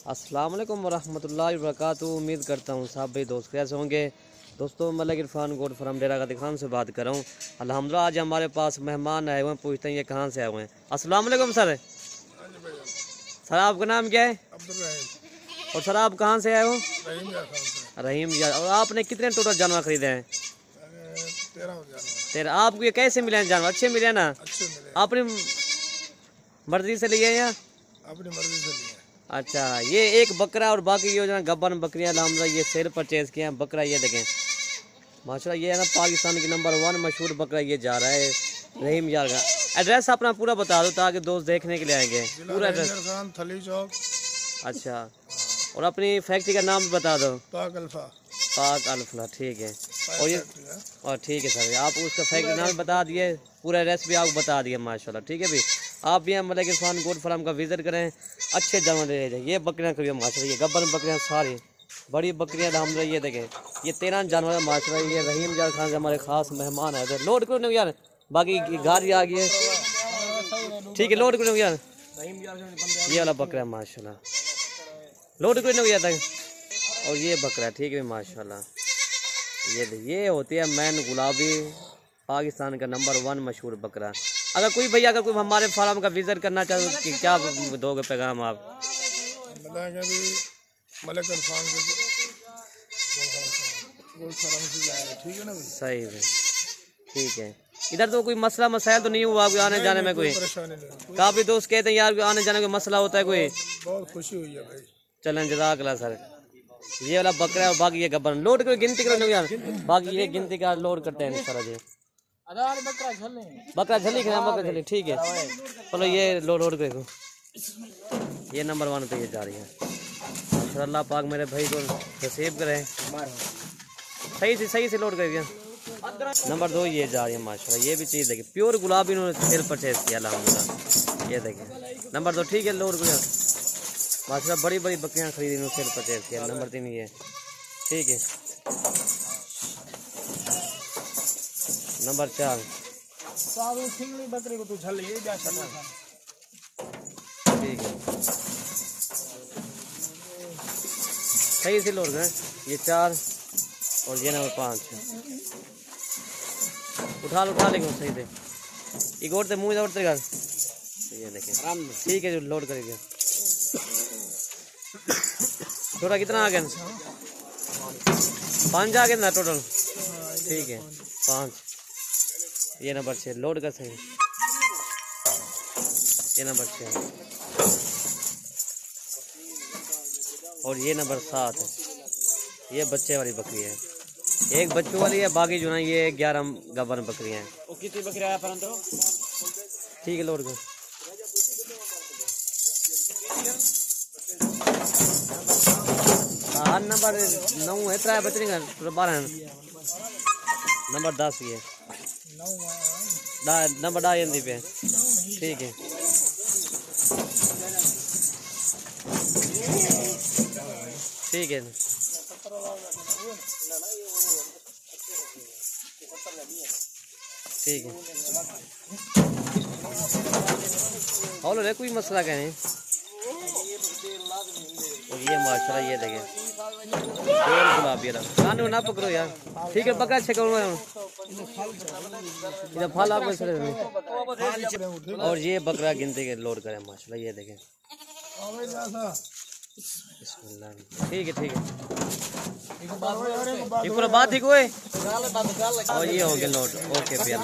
अस्सलाम वालेकुम वरहमतुल्लाहि वबरकातुहू। उम्मीद करता हूँ सब भाई दोस्त कैसे होंगे। दोस्तों मलिक इरफान गोड फ्राम डेरा गादी खान से बात कर रहा हूँ। अल्हम्दुलिल्लाह आज हमारे पास मेहमान आए हुए हैं, पूछते हैं ये कहाँ से आए हुए हैं। अस्सलाम वालेकुम सर। सर आपका नाम क्या है? और सर आप कहाँ से आए हो? रहीम यार। और आपने कितने टोटल जानवर खरीदे हैं? 13। आपको ये कैसे मिले हैं जानवर? अच्छे मिले हैं ना? अच्छे मिले। अपनी मर्जी से लिए या अपनी मर्जी से लिए? अच्छा, ये एक बकरा और बाकी ये जो गब्बन बकरियां हमने ये सेल परचेज किए हैं। बकरा ये देखें माशाल्लाह, ये है ना पाकिस्तान की नंबर 1 मशहूर बकरा ये जा रहा है रहीम यार का। एड्रेस अपना पूरा बता दो ताकि दोस्त देखने के लिए आएंगे। पूरा एड्रेस थली चौक। अच्छा, और अपनी फैक्ट्री का नाम भी बता दो। पाक अल्फा। पाक अल्फा, ठीक है। और ये और ठीक है सर, आप उसका फैक्ट्री नाम बता दिए, पूरा एड्रेस भी आपको बता दिया माशाल्लाह। ठीक है भाई, आप भी मलिक इरफान गोड फार्म का विजिट करें, अच्छे दाम ले जाए। ये बकरियाँ करिए माशाल्लाह, ये गब्बर बकरियाँ सारी बड़ी बकरियाँ हम ये देखें। ये 13 जानवर माशाल्लाह। ये रहीम यार खान से हमारे खास मेहमान है। लोड करो नहीं यार, बाकी गाड़ी आ गई है। ठीक है, लोड करो यार। ये वाला बकरा माशाल्लाह, लोड करो नहीं यार। और ये बकरा ठीक है माशाल्लाह। ये होती है मैन गुलाबी, पाकिस्तान का नंबर 1 मशहूर बकरा। अगर कोई भैया अगर कोई हमारे फार्म का विजिट करना चाहे कि क्या दोगे पैगाम आप? मलिक इरफान ठीक है ना? सही है, ठीक है। इधर तो कोई मसला मसाइल तो नहीं हुआ आपके आने जाने में? कोई परेशानी नहीं। काफी दोस्त कहते हैं यार आने जाने में मसला होता है कोई? बहुत खुशी हुई है भाई। चलें जज़ाकल्लाह सर। ये वाला बकरा है और बाकी ये गब्बर। लोड करो, गिनती करो यार, बाकी ये गिनती का लोड करते हैं सर जी। बकरा झली खाए, बकरा झली ठीक है। चलो ये लोड करो। ये नंबर 1 पे ये जा रही है। अल्लाह पाक मेरे भाई को नसीब करे, सही से लोड कर। नंबर 2 ये जा रही है माशाल्लाह। ये भी चीज़ देखिए, प्योर गुलाबी इन्होंने सेल परचेज किया अल्हम्दुलिल्लाह। ये देखिए नंबर 2 ठीक है, लोड कर माशाल्लाह। बड़ी बड़ी बकरियां खरीदी इन्होंने सेल परचेज किया। नंबर 3 ये ठीक है। नंबर 4 बकरे को तू ठीक है, सही से लोड करें। ये 4 और ये नंबर 5 उठा लेंगे सही से। एक और मुँह उठते घर। ये देखें ठीक है, जो लोड करेंगे। टोटल कितना आ गया? 5 आ गए ना टोटल? ठीक है 5। ये नंबर 6 लोड कर सही। ये नंबर 6 और ये नंबर 7 है। ये बच्चे वाली बकरी है, एक बच्चों वाली है, बाकी जो ना ये 11 गब्बर बकरियां हैं। और कितनी बकरियां ठीक है लोड कर। हाँ नंबर 9 है, 3 बच्चे का 12 है। नंबर 10 ये नंबर 10 पे ठीक है। ठीक है ठीक है, और रे कोई मसला क्या नहीं। और ये माशाल्लाह ये देखें गुलाबी कानू ना पकड़ो यार। ठीक है बकरा छे करो फल आप। और ये बकरा गिनती के लोड करें माशाल्लाह। ये देखें ठीक है ये पूरा बात ठीक हुए। और ये हो गया लोड। ओके फिर